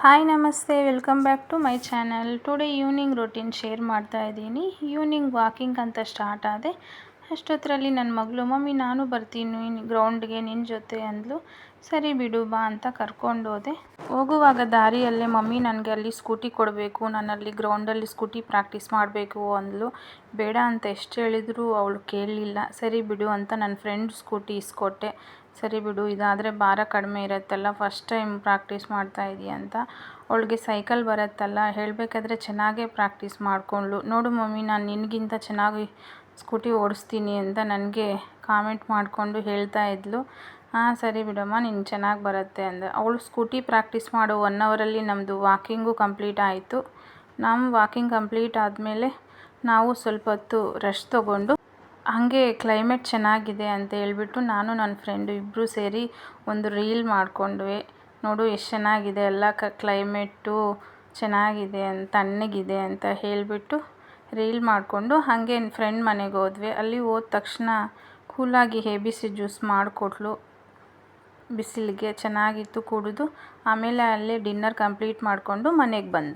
Hi ನಮಸ್ತೆ, welcome back to my channel. Today evening routine share ಮಾಡ್ತಾ ಇದ್ದೀನಿ. Evening walking ಅಂತ ಸ್ಟಾರ್ಟ್ ಆದೆ. ಅಷ್ಟೊತ್ತರಲ್ಲಿ ನನ್ನ ಮಗಳು, ಮಮ್ಮಿ ನಾನು ಬರ್ತೀನಿ ಗ್ರೌಂಡ್ಗೆ ನಿನ್ನ ಜೊತೆ ಅಂದ್ಲು. ಸರಿ ಬಿಡು ಬಾ ಅಂತ ಕರ್ಕೊಂಡು ಹೋದೆ. ಹೋಗುವಾಗ ದಾರಿಯಲ್ಲೇ ಮಮ್ಮಿ ನನಗೆ ಅಲ್ಲಿ ಸ್ಕೂಟಿ ಕೊಡಬೇಕು, ನಾನು ಅಲ್ಲಿ ಗ್ರೌಂಡಲ್ಲಿ ಸ್ಕೂಟಿ ಪ್ರಾಕ್ಟೀಸ್ ಮಾಡಬೇಕು ಅಂದ್ಲು. ಬೇಡ ಅಂತ ಎಷ್ಟು ಹೇಳಿದ್ರು ಅವಳು ಕೇಳಲಿಲ್ಲ. ಸರಿ ಬಿಡು ಅಂತ ನನ್ನ ಫ್ರೆಂಡ್ ಸ್ಕೂಟಿ ಇಸ್ಕೊಟ್ಟೆ. ಸರಿ ಬಿಡು, ಇದಾದರೆ ಭಾರ ಕಡಿಮೆ ಇರುತ್ತಲ್ಲ, ಫಸ್ಟ್ ಟೈಮ್ ಪ್ರಾಕ್ಟೀಸ್ ಮಾಡ್ತಾ ಇದೀಯ ಅಂತ. ಅವಳಿಗೆ ಸೈಕಲ್ ಬರುತ್ತಲ್ಲ, ಹೇಳಬೇಕಾದ್ರೆ ಚೆನ್ನಾಗೇ ಪ್ರಾಕ್ಟೀಸ್ ಮಾಡಿಕೊಂಡ್ಳು. ನೋಡು ಮಮ್ಮಿ, ನಾನು ನಿನಗಿಂತ ಚೆನ್ನಾಗಿ ಸ್ಕೂಟಿ ಓಡಿಸ್ತೀನಿ ಅಂತ ನನಗೆ ಕಾಮೆಂಟ್ ಮಾಡಿಕೊಂಡು ಹೇಳ್ತಾ ಇದ್ಲು. ಹಾಂ ಸರಿ ಬಿಡಮ್ಮ, ನಿನ್ಗೆ ಚೆನ್ನಾಗಿ ಬರುತ್ತೆ ಅಂದೆ. ಅವಳು ಸ್ಕೂಟಿ ಪ್ರಾಕ್ಟೀಸ್ ಮಾಡೋ 1 ಅವರಲ್ಲಿ ನಮ್ಮದು ವಾಕಿಂಗು ಕಂಪ್ಲೀಟ್ ಆಯಿತು. ನಮ್ಮ ವಾಕಿಂಗ್ ಕಂಪ್ಲೀಟ್ ಆದಮೇಲೆ ನಾವು ಸ್ವಲ್ಪ ಹೊತ್ತು ರೆಸ್ಟ್ ತೊಗೊಂಡು, ಹಾಗೆ ಕ್ಲೈಮೇಟ್ ಚೆನ್ನಾಗಿದೆ ಅಂತ ಹೇಳ್ಬಿಟ್ಟು ನಾನು ನನ್ನ ಫ್ರೆಂಡು ಇಬ್ಬರು ಸೇರಿ ಒಂದು ರೀಲ್ ಮಾಡಿಕೊಂಡ್ವಿ. ನೋಡು ಎಷ್ಟು ಚೆನ್ನಾಗಿದೆ ಎಲ್ಲ, ಕ್ಲೈಮೇಟು ಚೆನ್ನಾಗಿದೆ ತಣ್ಣಗಿದೆ ಅಂತ ಹೇಳಿಬಿಟ್ಟು ರೀಲ್ ಮಾಡಿಕೊಂಡು ಹಾಗೆ ಫ್ರೆಂಡ್ ಮನೆಗೆ ಹೋದ್ವಿ. ಅಲ್ಲಿ ಹೋದ ತಕ್ಷಣ ಕೂಲಾಗಿ ABC ಜ್ಯೂಸ್ ಮಾಡಿಕೊಟ್ಲು. ಬಿಸಿಲಿಗೆ ಚೆನ್ನಾಗಿತ್ತು ಕುಡಿದು. ಆಮೇಲೆ ಅಲ್ಲೇ ಡಿನ್ನರ್ ಕಂಪ್ಲೀಟ್ ಮಾಡಿಕೊಂಡು ಮನೆಗೆ ಬಂದೆ.